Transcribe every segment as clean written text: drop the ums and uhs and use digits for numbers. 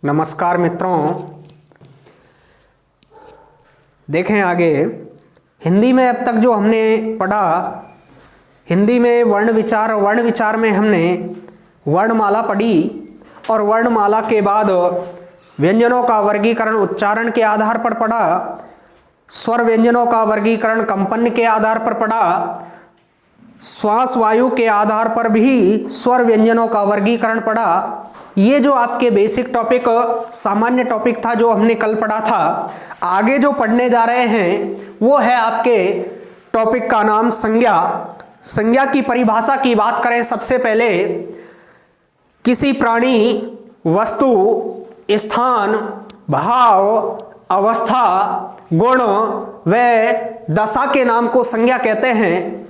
नमस्कार मित्रों, देखें आगे हिंदी में अब तक जो हमने पढ़ा, हिंदी में वर्ण विचार में हमने वर्णमाला पढ़ी और वर्णमाला के बाद व्यंजनों का वर्गीकरण उच्चारण के आधार पर पढ़ा, स्वर व्यंजनों का वर्गीकरण कंपन के आधार पर पढ़ा, श्वास वायु के आधार पर भी स्वर व्यंजनों का वर्गीकरण पढ़ा। ये जो आपके बेसिक टॉपिक सामान्य टॉपिक था जो हमने कल पढ़ा था। आगे जो पढ़ने जा रहे हैं वो है आपके टॉपिक का नाम संज्ञा। संज्ञा की परिभाषा की बात करें, सबसे पहले किसी प्राणी, वस्तु, स्थान, भाव, अवस्था, गुण व दशा के नाम को संज्ञा कहते हैं।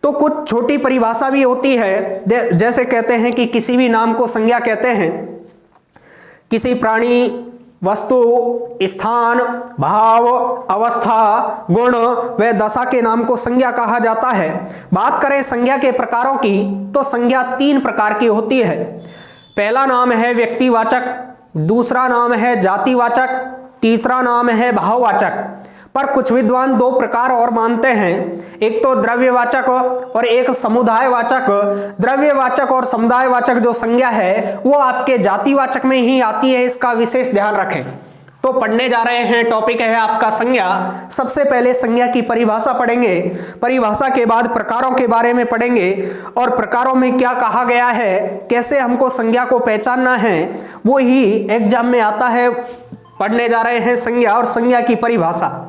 तो कुछ छोटी परिभाषा भी होती है, जैसे कहते हैं कि किसी भी नाम को संज्ञा कहते हैं। किसी प्राणी, वस्तु, स्थान, भाव, अवस्था, गुण व दशा के नाम को संज्ञा कहा जाता है। बात करें संज्ञा के प्रकारों की, तो संज्ञा 3 प्रकार की होती है। पहला नाम है व्यक्तिवाचक, दूसरा नाम है जातिवाचक, तीसरा नाम है भाववाचक। पर कुछ विद्वान 2 प्रकार और मानते हैं, एक तो द्रव्यवाचक और एक समुदायवाचक। द्रव्यवाचक और समुदायवाचक जो संज्ञा है वो आपके जातिवाचक में ही आती है, इसका विशेष ध्यान रखें। तो पढ़ने जा रहे हैं, टॉपिक है आपका संज्ञा। सबसे पहले संज्ञा की परिभाषा पढ़ेंगे, परिभाषा के बाद प्रकारों के बारे में पढ़ेंगे और प्रकारों में क्या कहा गया है, कैसे हमको संज्ञा को पहचानना है, वो ही एग्जाम में आता है। पढ़ने जा रहे हैं संज्ञा और संज्ञा की परिभाषा।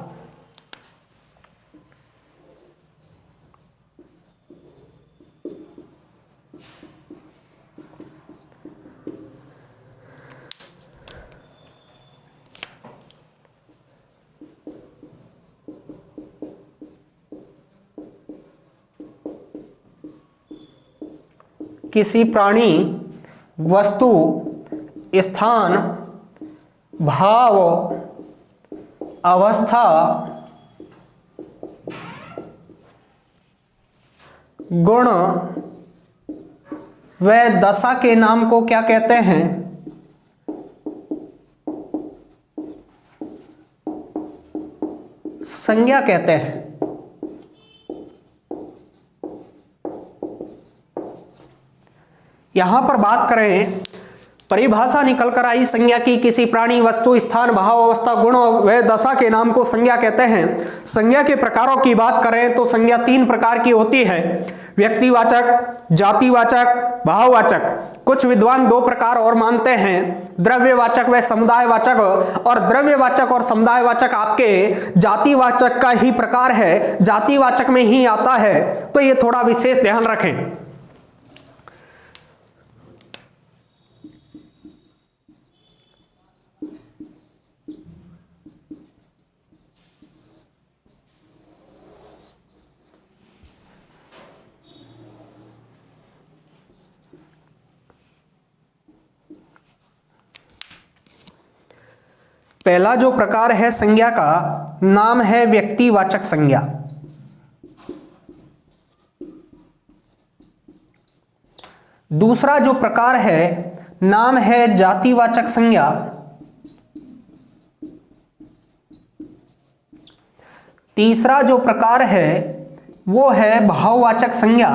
किसी प्राणी, वस्तु, स्थान, भाव, अवस्था, गुण व दशा के नाम को क्या कहते हैं? संज्ञा कहते हैं। यहां पर बात करें, परिभाषा निकल कर आई संज्ञा की, किसी प्राणी, वस्तु, स्थान, भाव, अवस्था, गुण व दशा के नाम को संज्ञा कहते हैं। संज्ञा के प्रकारों की बात करें तो संज्ञा 3 प्रकार की होती है, व्यक्तिवाचक, जातिवाचक, भाववाचक। कुछ विद्वान 2 प्रकार और मानते हैं, द्रव्यवाचक व समुदायवाचक। और द्रव्यवाचक और समुदायवाचक आपके जातिवाचक का ही प्रकार है, जातिवाचक में ही आता है, तो ये थोड़ा विशेष ध्यान रखें। पहला जो प्रकार है संज्ञा का नाम है व्यक्तिवाचक संज्ञा। दूसरा जो प्रकार है नाम है जातिवाचक संज्ञा। तीसरा जो प्रकार है वो है भाववाचक संज्ञा।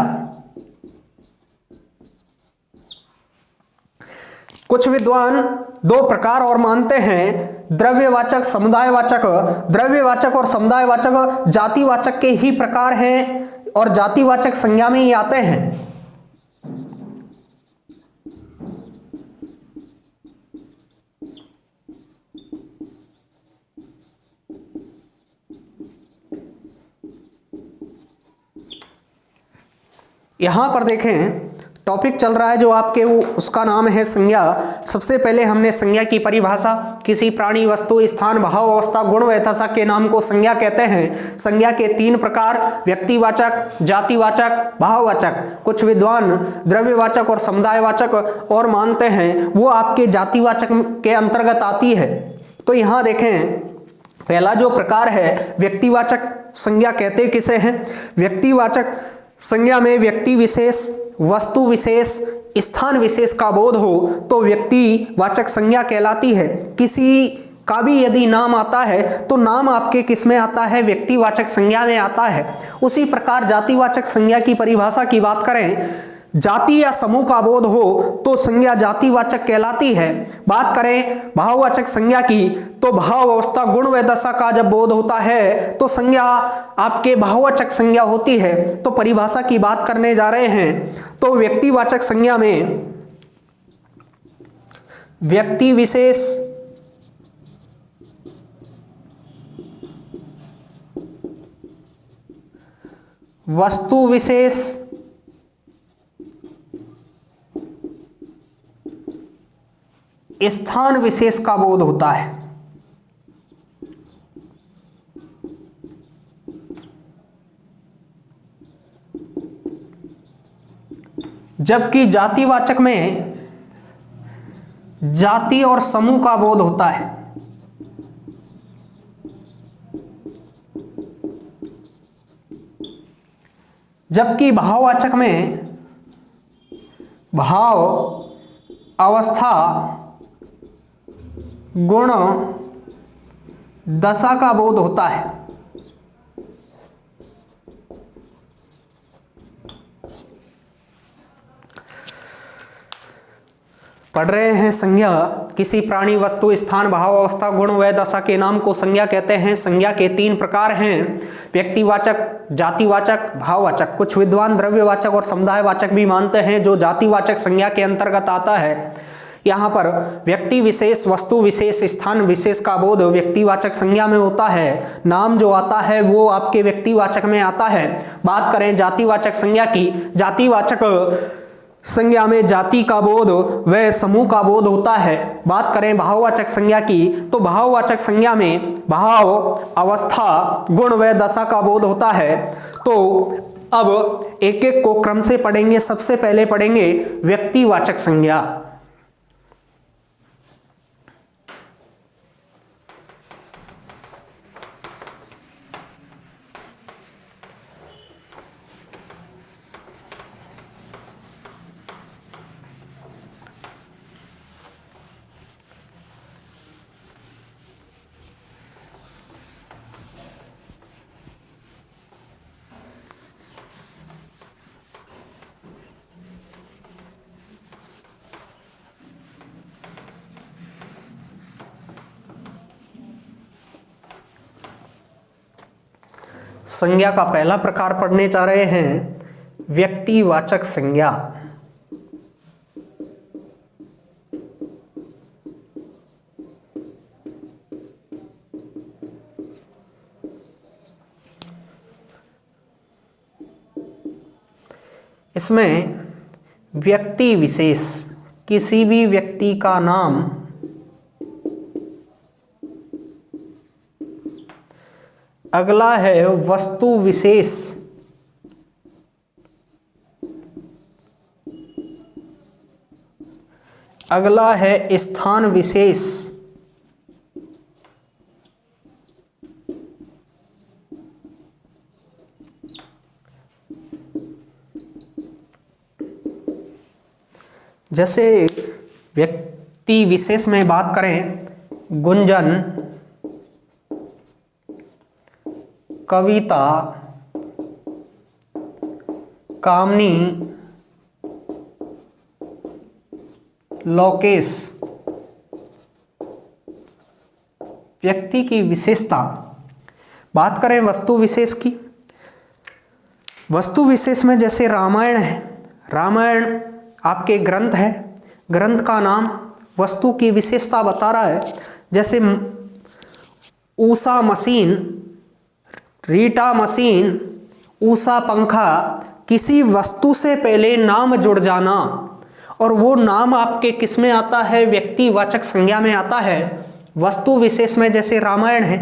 कुछ विद्वान 2 प्रकार और मानते हैं, द्रव्यवाचक, समुदायवाचक। द्रव्यवाचक और समुदायवाचक जातिवाचक के ही प्रकार हैं और जातिवाचक संज्ञा में ही आते हैं। यहां पर देखें, टॉपिक चल रहा है जो आपके वो, उसका नाम है संज्ञा। सबसे पहले हमने संज्ञा की परिभाषा, किसी प्राणी, वस्तु, स्थान, भाव, अवस्था, गुण व दशा के नाम को संज्ञा कहते हैं। संज्ञा के 3 प्रकार, व्यक्तिवाचक, जातिवाचक, भाववाचक। कुछ विद्वान द्रव्यवाचक और समुदायवाचक और मानते हैं, वो आपके जातिवाचक के अंतर्गत आती है। तो यहां देखें, पहला जो प्रकार है व्यक्तिवाचक संज्ञा कहते किसे हैं? व्यक्तिवाचक संज्ञा में व्यक्ति विशेष, वस्तु विशेष, स्थान विशेष का बोध हो तो व्यक्तिवाचक संज्ञा कहलाती है। किसी का भी यदि नाम आता है तो नाम आपके किस में आता है? व्यक्तिवाचक संज्ञा में आता है। उसी प्रकार जातिवाचक संज्ञा की परिभाषा की बात करें, जाति या समूह का बोध हो तो संज्ञा जातिवाचक कहलाती है। बात करें भाववाचक संज्ञा की तो भाव अवस्था गुण व दशा का जब बोध होता है तो संज्ञा आपके भाववाचक संज्ञा होती है। तो परिभाषा की बात करने जा रहे हैं तो व्यक्तिवाचक संज्ञा में व्यक्ति विशेष, वस्तु विशेष, स्थान विशेष का बोध होता है। जबकि जातिवाचक में जाति और समूह का बोध होता है। जबकि भाववाचक में भाव अवस्था गुण दशा का बोध होता है। पढ़ रहे हैं संज्ञा किसी प्राणी, वस्तु, स्थान, भाव, अवस्था, गुण व दशा के नाम को संज्ञा कहते हैं। संज्ञा के 3 प्रकार हैं, व्यक्तिवाचक, जातिवाचक, भाववाचक। कुछ विद्वान द्रव्यवाचक और समुदायवाचक भी मानते हैं जो जातिवाचक संज्ञा के अंतर्गत आता है। यहाँ पर व्यक्ति विशेष, वस्तु विशेष, स्थान विशेष का बोध व्यक्तिवाचक संज्ञा में होता है। नाम जो आता है वो आपके व्यक्तिवाचक में आता है। बात करें जातिवाचक संज्ञा की, जातिवाचक संज्ञा में जाति का बोध व समूह का बोध होता है। बात करें भाववाचक संज्ञा की तो भाववाचक संज्ञा में भाव, अवस्था, गुण व दशा का बोध होता है। तो अब एक एक को क्रम से पढ़ेंगे। सबसे पहले पढ़ेंगे व्यक्तिवाचक संज्ञा। संज्ञा का पहला प्रकार पढ़ने जा रहे हैं व्यक्तिवाचक संज्ञा। इसमें व्यक्ति विशेष, किसी भी व्यक्ति का नाम, अगला है वस्तु विशेष, अगला है स्थान विशेष, जैसे व्यक्ति विशेष में बात करें गुंजन, कविता, कामनी, लोकेश। व्यक्ति की विशेषता। बात करें वस्तु विशेष की, वस्तु विशेष में जैसे रामायण है, रामायण आपके ग्रंथ है, ग्रंथ का नाम वस्तु की विशेषता बता रहा है। जैसे ऊषा मशीन, रीटा मशीन, ऊषा पंखा, किसी वस्तु से पहले नाम जुड़ जाना और वो नाम आपके किस में आता है? व्यक्तिवाचक संज्ञा में आता है। वस्तु विशेष में जैसे रामायण है,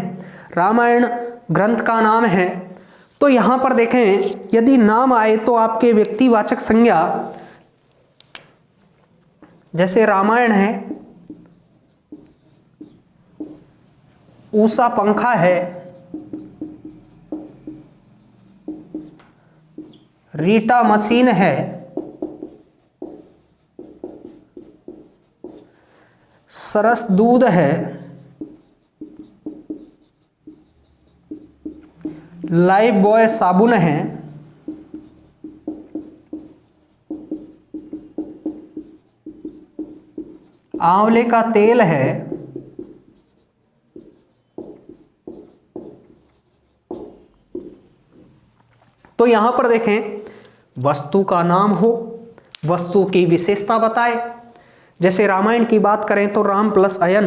रामायण ग्रंथ का नाम है। तो यहाँ पर देखें यदि नाम आए तो आपके व्यक्तिवाचक संज्ञा, जैसे रामायण है, ऊषा पंखा है, रीटा मशीन है, सरस दूध है, लाइफ बॉय साबुन है, आंवले का तेल है, तो यहां पर देखें वस्तु का नाम हो, वस्तु की विशेषता बताए। जैसे रामायण की बात करें तो राम प्लस अयन,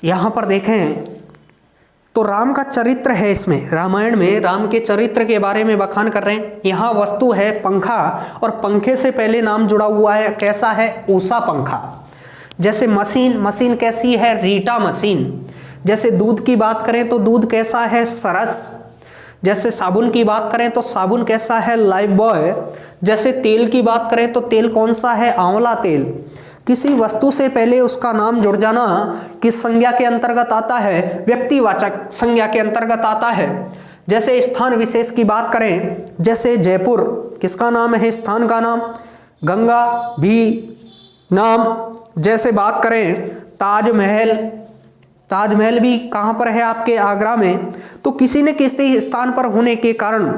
यहां पर देखें तो राम का चरित्र है, इसमें रामायण में राम के चरित्र के बारे में बखान कर रहे हैं। यहाँ वस्तु है पंखा और पंखे से पहले नाम जुड़ा हुआ है, कैसा है? उषा पंखा। जैसे मशीन, मशीन कैसी है? रीटा मशीन। जैसे दूध की बात करें तो दूध कैसा है? सरस। जैसे साबुन की बात करें तो साबुन कैसा है? Life boy. जैसे तेल की बात करें तो तेल कौन सा है? आंवला तेल। किसी वस्तु से पहले उसका नाम जुड़ जाना किस संज्ञा के अंतर्गत आता है? व्यक्तिवाचक संज्ञा के अंतर्गत आता है। जैसे स्थान विशेष की बात करें, जैसे जयपुर किसका नाम है? स्थान का नाम। गंगा भी नाम। जैसे बात करें ताजमहल, ताजमहल भी कहाँ पर है? आपके आगरा में। तो किसी न किसी स्थान पर होने के कारण,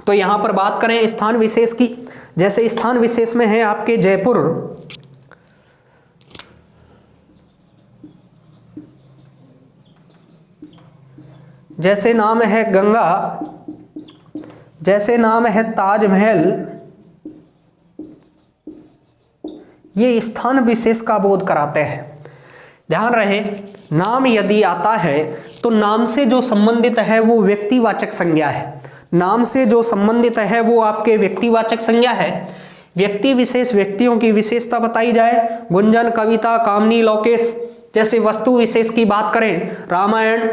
तो यहाँ पर बात करें स्थान विशेष की, जैसे स्थान विशेष में है आपके जयपुर, जैसे नाम है गंगा, जैसे नाम है ताजमहल, ये स्थान विशेष का बोध कराते हैं। ध्यान रहे, नाम यदि आता है तो नाम से जो संबंधित है वो व्यक्तिवाचक संज्ञा है। नाम से जो संबंधित है वो आपके व्यक्तिवाचक संज्ञा है। व्यक्ति विशेष, व्यक्तियों की विशेषता बताई जाए, गुंजन, कविता, कामनी, लोकेश। जैसे वस्तु विशेष की बात करें, रामायण,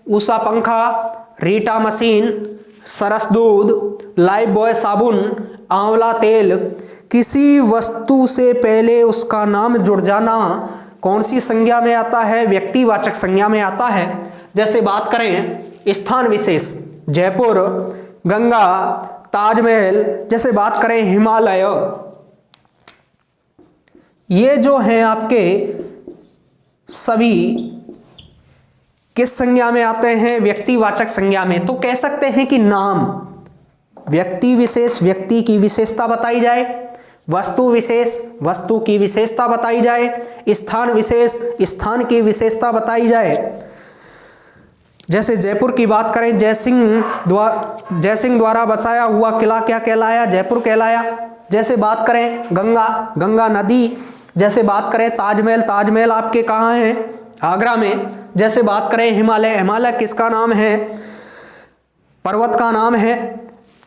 उषा पंखा, रीटा मशीन, सरस दूध, लाइफ बॉय साबुन, आंवला तेल। किसी वस्तु से पहले उसका नाम जुड़ जाना कौन सी संज्ञा में आता है? व्यक्तिवाचक संज्ञा में आता है। जैसे बात करें स्थान विशेष, जयपुर, गंगा, ताजमहल। जैसे बात करें हिमालय, ये जो हैं आपके सभी किस संज्ञा में आते हैं? व्यक्तिवाचक संज्ञा में। तो कह सकते हैं कि नाम, व्यक्ति विशेष, व्यक्ति की विशेषता बताई जाए, वस्तु विशेष, वस्तु की विशेषता बताई जाए, स्थान विशेष, स्थान की विशेषता बताई जाए। जैसे जयपुर की बात करें, जयसिंह द्वारा बसाया हुआ किला क्या कहलाया? जयपुर कहलाया। जैसे बात करें गंगा, गंगा नदी। जैसे बात करें ताजमहल, ताजमहल आपके कहाँ है? आगरा में। जैसे बात करें हिमालय, हिमालय किसका नाम है? पर्वत का नाम है।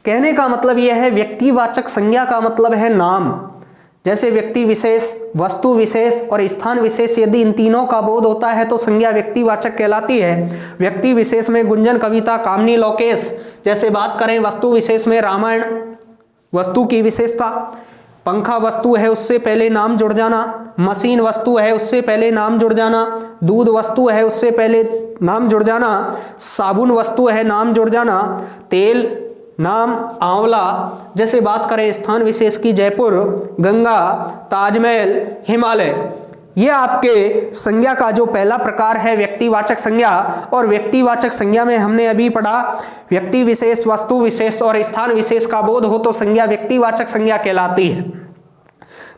कहने का मतलब यह है व्यक्तिवाचक संज्ञा का मतलब है नाम। जैसे व्यक्ति विशेष, वस्तु विशेष और स्थान विशेष, यदि इन तीनों का बोध होता है तो संज्ञा व्यक्तिवाचक कहलाती है। व्यक्ति विशेष में गुंजन, कविता, कामनी, लोकेश। जैसे बात करें वस्तु विशेष में रामायण, वस्तु की विशेषता, पंखा वस्तु है उससे पहले नाम जुड़ जाना, मशीन वस्तु है उससे पहले नाम जुड़ जाना, दूध वस्तु है उससे पहले नाम जुड़ जाना, साबुन वस्तु है नाम जुड़ जाना, तेल नाम, आंवला। जैसे बात करें स्थान विशेष की, जयपुर, गंगा, ताजमहल, हिमालय। ये आपके संज्ञा का जो पहला प्रकार है व्यक्तिवाचक संज्ञा। और व्यक्तिवाचक संज्ञा में हमने अभी पढ़ा व्यक्ति विशेष, वस्तु विशेष और स्थान विशेष का बोध हो तो संज्ञा व्यक्तिवाचक संज्ञा कहलाती है।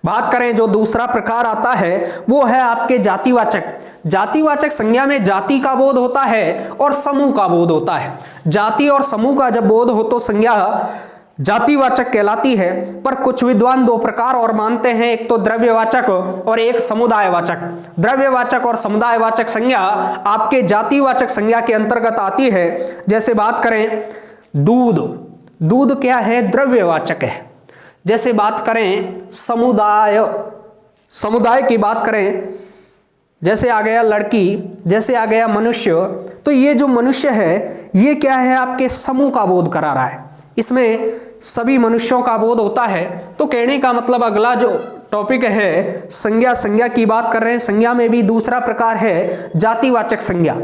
बात करें जो दूसरा प्रकार आता है वो है आपके जातिवाचक। जातिवाचक संज्ञा में जाति का बोध होता है और समूह का बोध होता है। जाति और समूह का जब बोध हो तो संज्ञा जातिवाचक कहलाती है। पर कुछ विद्वान दो प्रकार और मानते हैं, एक तो द्रव्यवाचक और एक समुदायवाचक। द्रव्यवाचक और समुदायवाचक संज्ञा आपके जातिवाचक संज्ञा के अंतर्गत आती है। जैसे बात करें दूध, दूध क्या है? द्रव्यवाचक है। जैसे बात करें समुदाय, समुदाय की बात करें, जैसे आ गया लड़की, जैसे आ गया मनुष्य। तो ये जो मनुष्य है ये क्या है? आपके समूह का बोध करा रहा है, इसमें सभी मनुष्यों का बोध होता है। तो कहने का मतलब अगला जो टॉपिक है संज्ञा, संज्ञा की बात कर रहे हैं। संज्ञा में भी दूसरा प्रकार है जातिवाचक संज्ञा।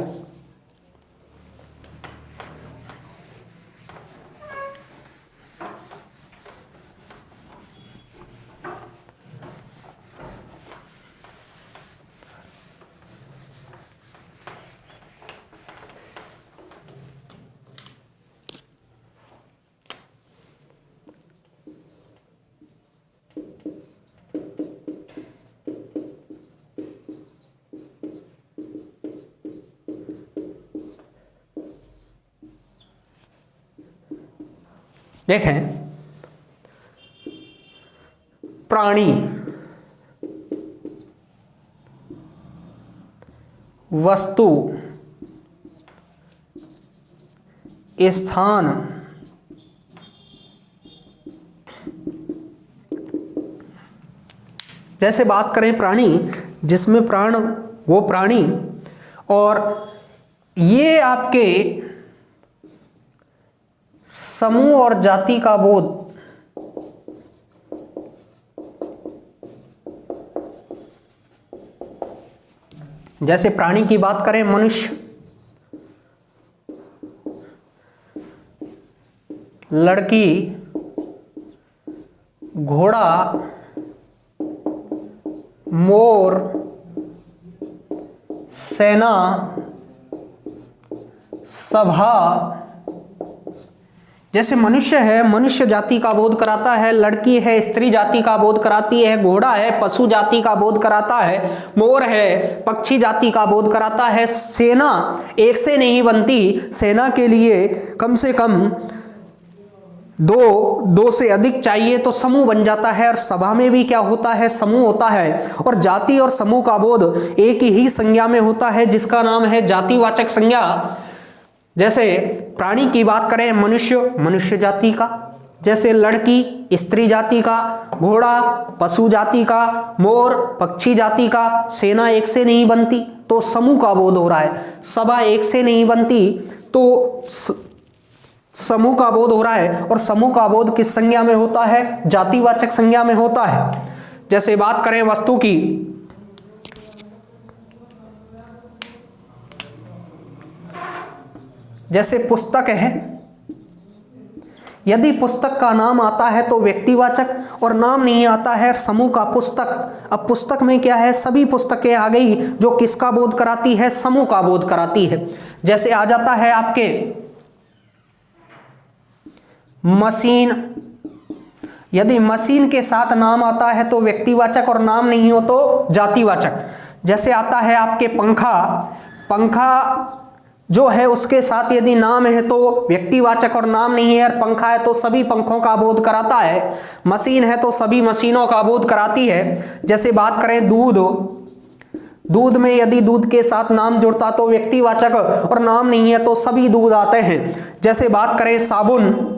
देखें, प्राणी, वस्तु, स्थान, जैसे बात करें प्राणी, जिसमें प्राण वो प्राणी, और ये आपके समूह और जाति का बोध, जैसे प्राणी की बात करें मनुष्य, लड़की, घोड़ा, मोर, सेना, सभा। जैसे मनुष्य है, मनुष्य जाति का बोध कराता है, लड़की है, स्त्री जाति का बोध कराती है, घोड़ा है, पशु जाति का बोध कराता है, मोर है, पक्षी जाति का बोध कराता है, सेना एक से नहीं बनती, सेना के लिए कम से कम दो से अधिक चाहिए तो समूह बन जाता है, और सभा में भी क्या होता है, समूह होता है। और जाति और समूह का बोध एक ही संज्ञा में होता है, जिसका नाम है जातिवाचक संज्ञा। जैसे प्राणी की बात करें मनुष्य, मनुष्य जाति का, जैसे लड़की स्त्री जाति का, घोड़ा पशु जाति का, मोर पक्षी जाति का, सेना एक से नहीं बनती तो समूह का बोध हो रहा है, सभा एक से नहीं बनती तो समूह का बोध हो रहा है। और समूह का बोध किस संज्ञा में होता है, जातिवाचक संज्ञा में होता है। जैसे बात करें वस्तु की, जैसे पुस्तक है, यदि पुस्तक का नाम आता है तो व्यक्तिवाचक, और नाम नहीं आता है समूह का पुस्तक। अब पुस्तक में क्या है, सभी पुस्तकें आ गई जो किसका बोध कराती है, समूह का बोध कराती है। जैसे आ जाता है आपके मशीन, यदि मशीन के साथ नाम आता है तो व्यक्तिवाचक और नाम नहीं हो तो जातिवाचक। जैसे आता है आपके पंखा, पंखा जो है उसके साथ यदि नाम है तो व्यक्तिवाचक और नाम नहीं है, और पंखा है तो सभी पंखों का बोध कराता है, मशीन है तो सभी मशीनों का बोध कराती है। जैसे बात करें दूध, दूध में यदि दूध के साथ नाम जुड़ता तो व्यक्तिवाचक और नाम नहीं है तो सभी दूध आते हैं। जैसे बात करें साबुन,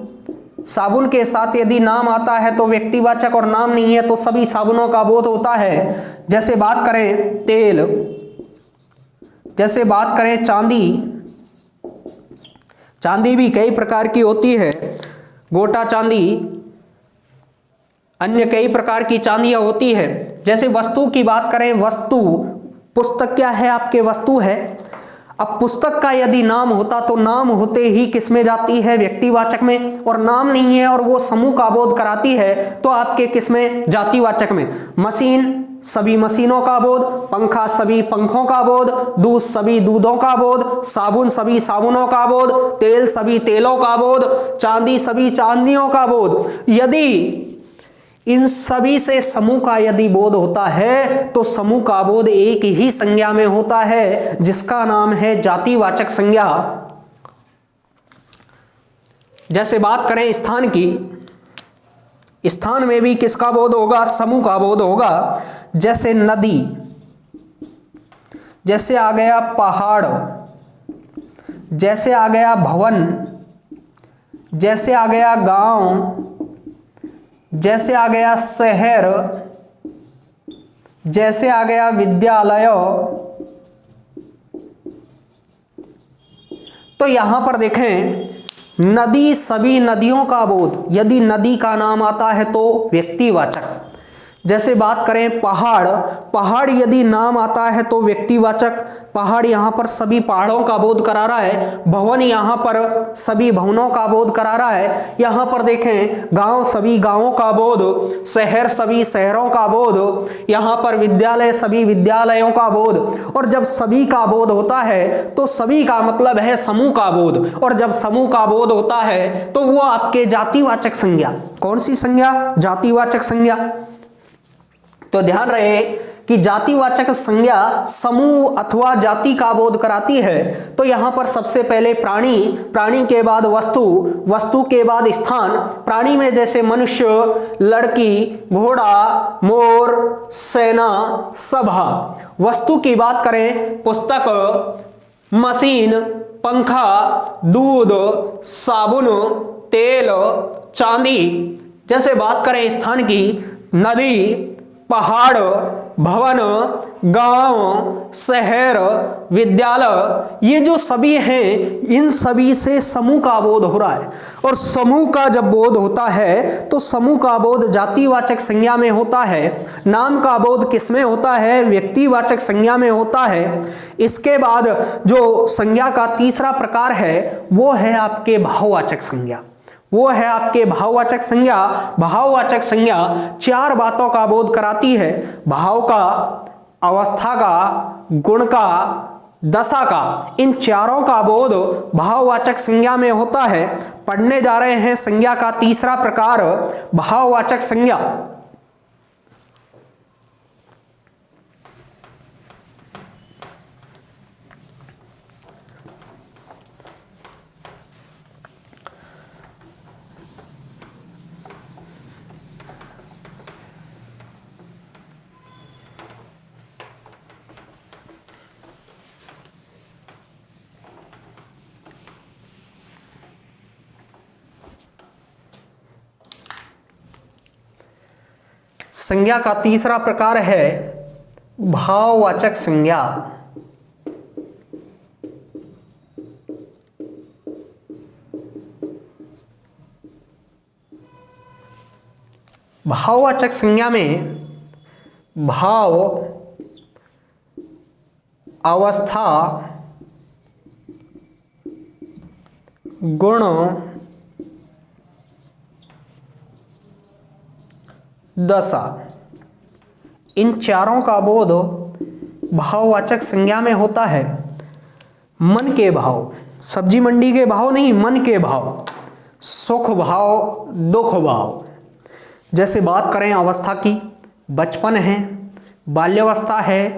साबुन के साथ यदि नाम आता है तो व्यक्तिवाचक और नाम नहीं है तो सभी साबुनों का बोध होता है। जैसे बात करें तेल, जैसे बात करें चांदी, चांदी भी कई प्रकार की होती है, गोटा चांदी, अन्य कई प्रकार की चांदियां होती है। जैसे वस्तु की बात करें, वस्तु, पुस्तक क्या है, आपके वस्तु है। अब पुस्तक का यदि नाम होता तो नाम होते ही किस में जाती है, व्यक्तिवाचक में, और नाम नहीं है और वो समूह का बोध कराती है तो आपके किस में, जातिवाचक में। मशीन सभी मशीनों का बोध, पंखा सभी पंखों का बोध, दूध सभी दूधों का बोध, साबुन सभी साबुनों का बोध, तेल सभी तेलों का बोध, चांदी सभी चांदियों का बोध। यदि इन सभी से समूह का यदि बोध होता है तो समूह का बोध एक ही संज्ञा में होता है, जिसका नाम है जातिवाचक संज्ञा। जैसे बात करें स्थान की, स्थान में भी किसका बोध होगा, समूह का बोध होगा। जैसे नदी, जैसे आ गया पहाड़, जैसे आ गया भवन, जैसे आ गया गांव, जैसे आ गया शहर, जैसे आ गया विद्यालय। तो यहां पर देखें, नदी सभी नदियों का बोध, यदि नदी का नाम आता है तो व्यक्तिवाचक। जैसे बात करें पहाड़, पहाड़ यदि नाम आता है तो व्यक्तिवाचक, पहाड़ यहाँ पर सभी पहाड़ों का बोध करा रहा है। भवन यहाँ पर सभी भवनों का बोध करा रहा है। यहाँ पर देखें, गांव सभी गांवों का बोध, शहर सभी शहरों का बोध, यहाँ पर विद्यालय सभी विद्यालयों का बोध। और जब सभी का बोध होता है तो सभी का मतलब है समूह का बोध, और जब समूह का बोध होता है तो वो आपके जातिवाचक संज्ञा, कौन सी संज्ञा, जातिवाचक संज्ञा। तो ध्यान रहे कि कि जातिवाचक संज्ञा समूह अथवा जाति का बोध कराती है, तो यहां पर सबसे पहले प्राणी, प्राणी के बाद वस्तु, वस्तु के बाद स्थान। प्राणी में जैसे मनुष्य, लड़की, घोड़ा, मोर, सेना, सभा। वस्तु की बात करें, पुस्तक, मशीन, पंखा, दूध, साबुन, तेल, चांदी। जैसे बात करें स्थान की, नदी, पहाड़, भवन, गांव, शहर, विद्यालय, ये जो सभी हैं, इन सभी से समूह का बोध हो रहा है। और समूह का जब बोध होता है तो समूह का बोध जातिवाचक संज्ञा में होता है। नाम का बोध किसमें होता है? व्यक्तिवाचक संज्ञा में होता है। इसके बाद जो संज्ञा का तीसरा प्रकार है वो है आपके भाववाचक संज्ञा। वो है आपके भाववाचक संज्ञा। भाववाचक संज्ञा चार बातों का बोध कराती है: भाव का, अवस्था का, गुण का, दशा का। इन चारों का बोध भाववाचक संज्ञा में होता है। पढ़ने जा रहे हैं संज्ञा का तीसरा प्रकार, भाववाचक संज्ञा। संज्ञा का तीसरा प्रकार है भाववाचक संज्ञा। भाववाचक संज्ञा में भाव, अवस्था, गुण, दशा, इन चारों का बोध भाववाचक संज्ञा में होता है। मन के भाव, सब्जी मंडी के भाव नहीं, मन के भाव, सुख भाव, दुख भाव। जैसे बात करें अवस्था की, बचपन है, बाल्यावस्था है,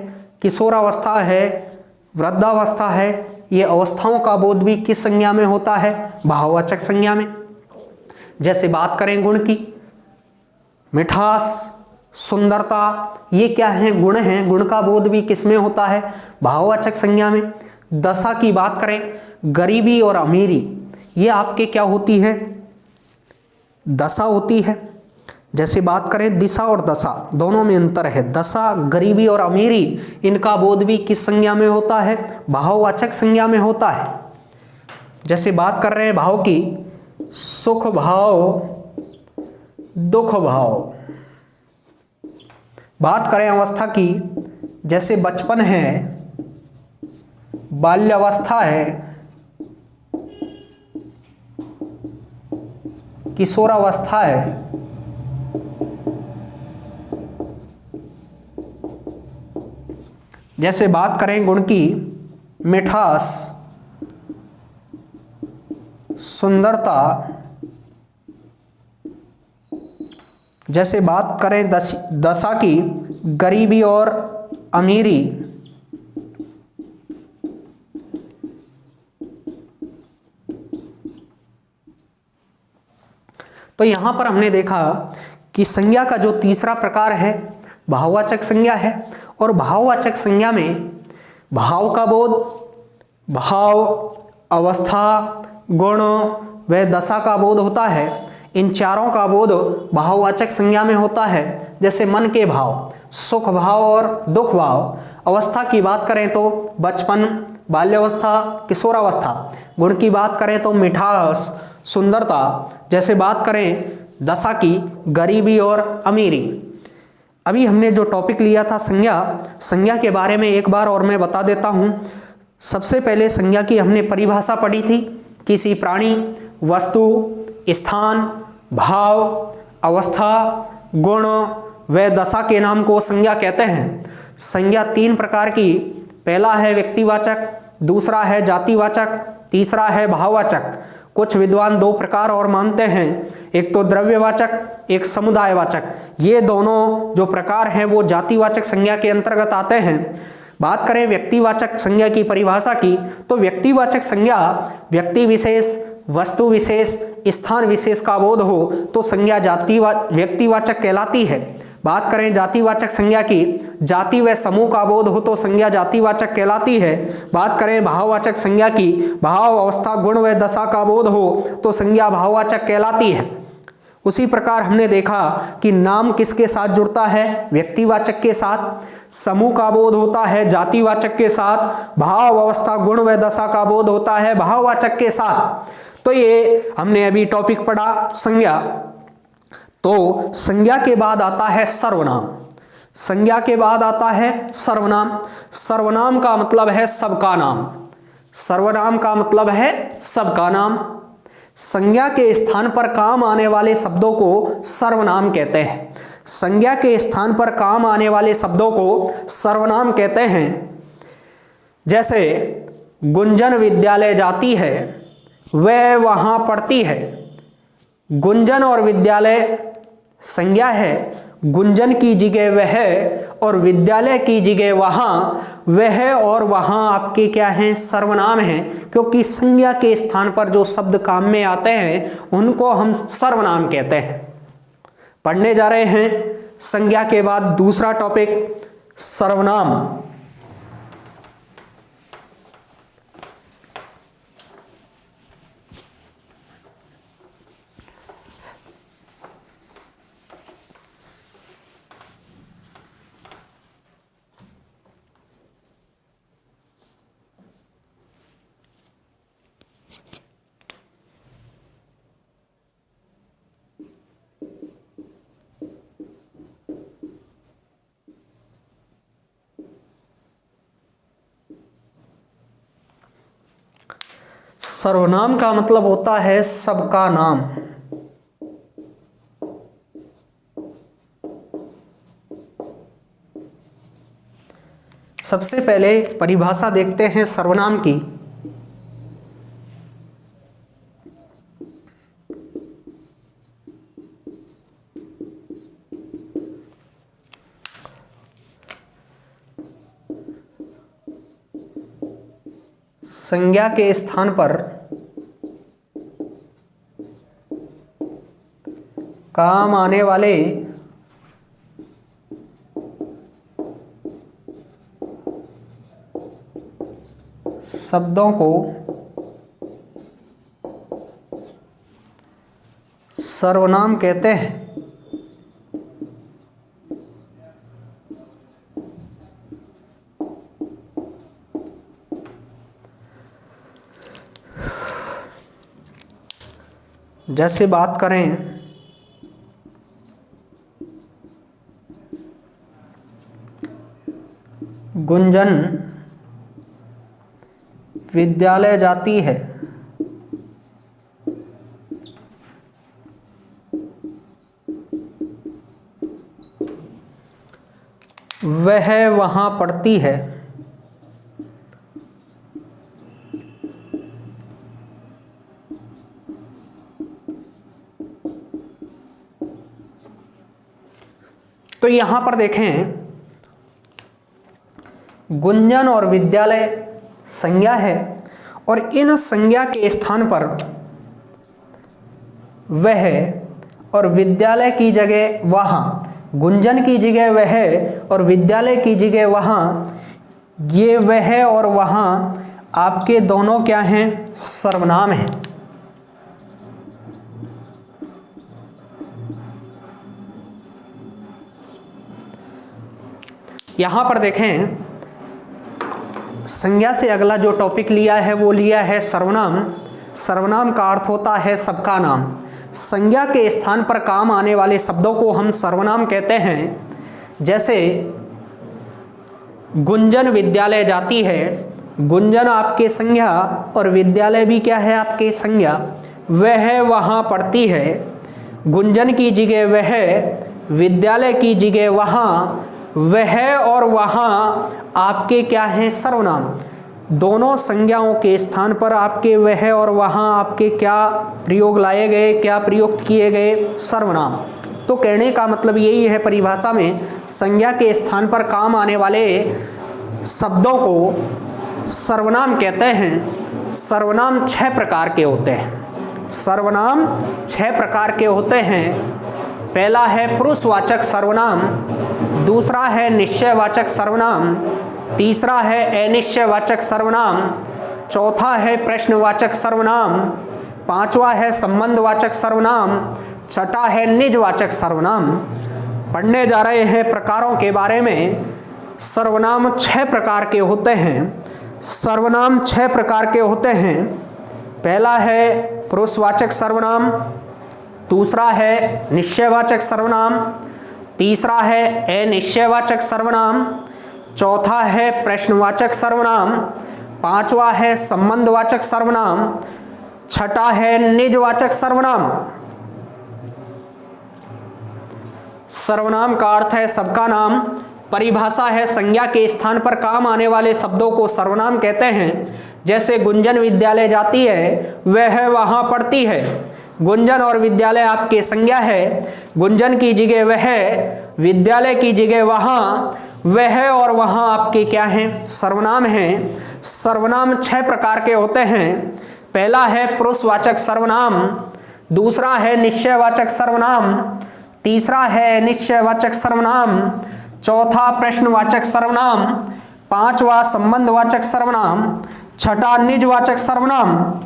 किशोरावस्था है, वृद्धावस्था है, ये अवस्थाओं का बोध भी किस संज्ञा में होता है? भाववाचक संज्ञा में। जैसे बात करें गुण की, मिठास, सुंदरता, ये क्या है? गुण हैं। गुण का बोध भी किसमें होता है? भाववाचक संज्ञा में। दशा की बात करें, गरीबी और अमीरी, ये आपके क्या होती है? दशा होती है। जैसे बात करें दिशा और दशा, दोनों में अंतर है। दशा, गरीबी और अमीरी, इनका बोध भी किस संज्ञा में होता है? भाववाचक संज्ञा में होता है। जैसे बात कर रहे हैं भाव की, सुख भाव, दुख भाव। बात करें अवस्था की, जैसे बचपन है, बाल्यावस्था है, किशोरावस्था है, जैसे बात करें गुण की, मिठास, सुंदरता। जैसे बात करें दशा की, गरीबी और अमीरी। तो यहां पर हमने देखा कि संज्ञा का जो तीसरा प्रकार है भाववाचक संज्ञा है। और भाववाचक संज्ञा में भाव का बोध, भाव, अवस्था, गुण व दशा का बोध होता है। इन चारों का बोध भाववाचक संज्ञा में होता है। जैसे मन के भाव, सुख भाव और दुख भाव। अवस्था की बात करें तो बचपन, बाल्यावस्था, किशोरावस्था। गुण की बात करें तो मिठास, सुंदरता। जैसे बात करें दशा की, गरीबी और अमीरी। अभी हमने जो टॉपिक लिया था संज्ञा, संज्ञा के बारे में एक बार और मैं बता देता हूँ। सबसे पहले संज्ञा की हमने परिभाषा पढ़ी थी। किसी प्राणी, वस्तु, स्थान, भाव, अवस्था, गुण व दशा के नाम को संज्ञा कहते हैं। संज्ञा तीन प्रकार की, पहला है व्यक्तिवाचक, दूसरा है जातिवाचक, तीसरा है भाववाचक। कुछ विद्वान दो प्रकार और मानते हैं, एक तो द्रव्यवाचक, एक समुदायवाचक। ये दोनों जो प्रकार हैं वो जातिवाचक संज्ञा के अंतर्गत आते हैं। बात करें व्यक्तिवाचक संज्ञा की परिभाषा की, तो व्यक्तिवाचक संज्ञा व्यक्ति विशेष, वस्तु विशेष, स्थान विशेष का बोध हो तो संज्ञा व्यक्तिवाचक कहलाती है। बात करें जातिवाचक संज्ञा की, जाति व समूह का बोध हो तो संज्ञा जातिवाचक कहलाती है। बात करें भाववाचक संज्ञा की, भाव, अवस्था, गुण व दशा का बोध हो तो संज्ञा भाववाचक कहलाती है। उसी प्रकार हमने देखा कि नाम किसके साथ जुड़ता है, व्यक्तिवाचक के साथ, समूह का बोध होता है जातिवाचक के साथ, भाव, अवस्था, गुण व दशा का बोध होता है भाववाचक के साथ। तो ये हमने अभी टॉपिक पढ़ा संज्ञा। तो संज्ञा के बाद आता है सर्वनाम। संज्ञा के बाद आता है सर्वनाम। सर्वनाम का मतलब है सबका नाम। सर्वनाम का मतलब है सबका नाम। संज्ञा के स्थान पर काम आने वाले शब्दों को सर्वनाम कहते हैं। संज्ञा के स्थान पर काम आने वाले शब्दों को सर्वनाम कहते हैं। जैसे गुंजन विद्यालय जाती है, वह वहां पढ़ती है। गुंजन और विद्यालय संज्ञा है, गुंजन की जगह वह और विद्यालय की जगह वहां। वह और वहां आपके क्या हैं, सर्वनाम हैं, क्योंकि संज्ञा के स्थान पर जो शब्द काम में आते हैं उनको हम सर्वनाम कहते हैं। पढ़ने जा रहे हैं संज्ञा के बाद दूसरा टॉपिक सर्वनाम। सर्वनाम का मतलब होता है सबका नाम। सबसे पहले परिभाषा देखते हैं सर्वनाम की। संज्ञा के स्थान पर काम आने वाले शब्दों को सर्वनाम कहते हैं। जैसे बात करें गुंजन विद्यालय जाती है, वह वहां पढ़ती है। तो यहां पर देखें गुंजन और विद्यालय संज्ञा है और इन संज्ञा के स्थान पर वह और विद्यालय की जगह वहां, गुंजन की जगह वह और विद्यालय की जगह वहां। ये वह और वहां आपके दोनों क्या हैं, सर्वनाम हैं। यहां पर देखें संज्ञा से अगला जो टॉपिक लिया है वो लिया है सर्वनाम। सर्वनाम का अर्थ होता है सबका नाम। संज्ञा के स्थान पर काम आने वाले शब्दों को हम सर्वनाम कहते हैं। जैसे गुंजन विद्यालय जाती है, गुंजन आपके संज्ञा और विद्यालय भी क्या है, आपके संज्ञा। वह वहाँ पढ़ती है, गुंजन की जगह वह, विद्यालय की जगह वहाँ। वह और वहाँ आपके क्या हैं, सर्वनाम। दोनों संज्ञाओं के स्थान पर आपके वह और वहाँ आपके क्या प्रयोग लाए गए, क्या प्रयुक्त किए गए? सर्वनाम। तो कहने का मतलब यही है परिभाषा में, संज्ञा के स्थान पर काम आने वाले शब्दों को सर्वनाम कहते हैं। सर्वनाम 6 प्रकार के होते हैं। सर्वनाम 6 प्रकार के होते हैं। पहला है पुरुषवाचक सर्वनाम, दूसरा है निश्चयवाचक सर्वनाम, तीसरा है अनिश्चयवाचक सर्वनाम, चौथा है प्रश्नवाचक सर्वनाम, पांचवा है संबंधवाचक सर्वनाम, छठा है निजवाचक सर्वनाम। पढ़ने जा रहे हैं प्रकारों के बारे में। सर्वनाम 6 प्रकार के होते हैं। सर्वनाम 6 प्रकार के होते हैं। पहला है पुरुषवाचक सर्वनाम, दूसरा है निश्चयवाचक सर्वनाम, तीसरा है अनिश्चयवाचक सर्वनाम, चौथा है प्रश्नवाचक सर्वनाम, पांचवा है संबंधवाचक सर्वनाम, छठा है निजवाचक सर्वनाम। सर्वनाम का अर्थ है सबका नाम। परिभाषा है संज्ञा के स्थान पर काम आने वाले शब्दों को सर्वनाम कहते हैं। जैसे गुंजन विद्यालय जाती है, वह वहाँ पढ़ती है। गुंजन और विद्यालय आपके संज्ञा है। गुंजन की जगह वह, विद्यालय की जगह वहाँ, वह और वहाँ आपके क्या हैं? सर्वनाम हैं। सर्वनाम 6 प्रकार के होते हैं। पहला है पुरुषवाचक सर्वनाम, दूसरा है निश्चयवाचक सर्वनाम, तीसरा है अनिश्चयवाचक सर्वनाम, चौथा प्रश्नवाचक सर्वनाम, पांचवा संबंधवाचक सर्वनाम, छठा निजवाचक सर्वनाम।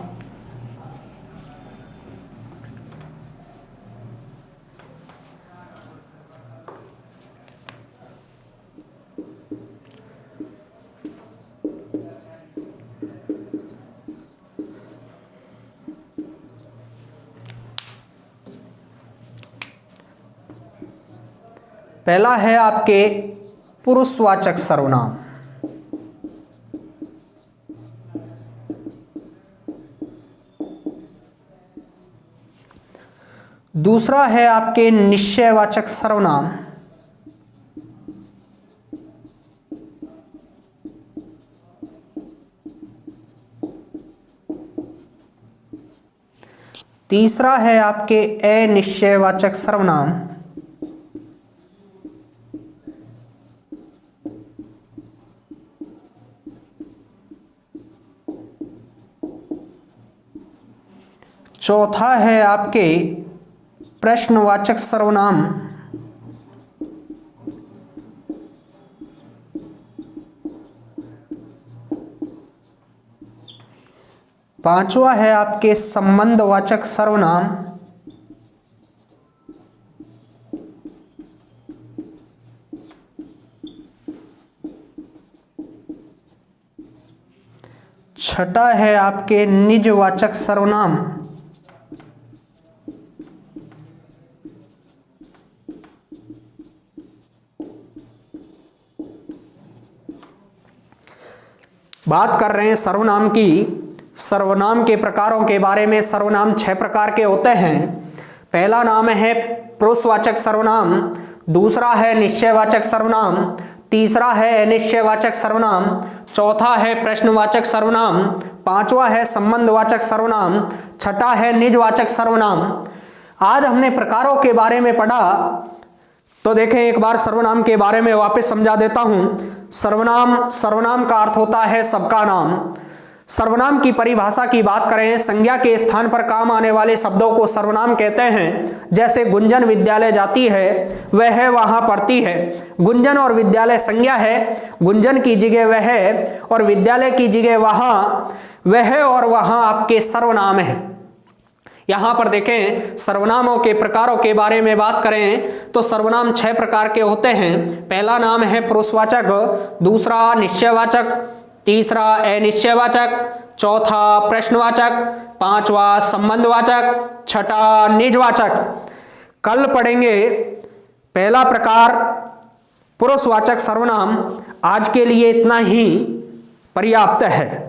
पहला है आपके पुरुषवाचक सर्वनाम, दूसरा है आपके निश्चयवाचक सर्वनाम, तीसरा है आपके अनिश्चयवाचक सर्वनाम, चौथा है आपके प्रश्नवाचक सर्वनाम, पांचवा है आपके संबंधवाचक सर्वनाम, छठा है आपके निजवाचक सर्वनाम, बात कर रहे हैं सर्वनाम की। सर्वनाम के प्रकारों के बारे में। सर्वनाम 6 प्रकार के होते हैं। पहला नाम है पुरुषवाचक सर्वनाम, दूसरा है निश्चयवाचक सर्वनाम, तीसरा है अनिश्चयवाचक सर्वनाम, चौथा है प्रश्नवाचक सर्वनाम, पांचवा है संबंधवाचक सर्वनाम, छठा है निजवाचक सर्वनाम। आज हमने प्रकारों के बारे में पढ़ा, तो देखें एक बार सर्वनाम के बारे में वापस समझा देता हूं। सर्वनाम का अर्थ होता है सबका नाम। सर्वनाम की परिभाषा की बात करें, संज्ञा के स्थान पर काम आने वाले शब्दों को सर्वनाम कहते हैं। जैसे गुंजन विद्यालय जाती है, वह वहां पढ़ती है। गुंजन और विद्यालय संज्ञा है। गुंजन की जगह वह और विद्यालय की जगह वहां, वह और वहां आपके सर्वनाम है। यहां पर देखें सर्वनामों के प्रकारों के बारे में बात करें तो सर्वनाम 6 प्रकार के होते हैं। पहला नाम है पुरुषवाचक, दूसरा निश्चयवाचक, तीसरा अनिश्चयवाचक, चौथा प्रश्नवाचक, पांचवा संबंधवाचक, छठा निजवाचक। कल पढ़ेंगे पहला प्रकार पुरुषवाचक सर्वनाम। आज के लिए इतना ही पर्याप्त है।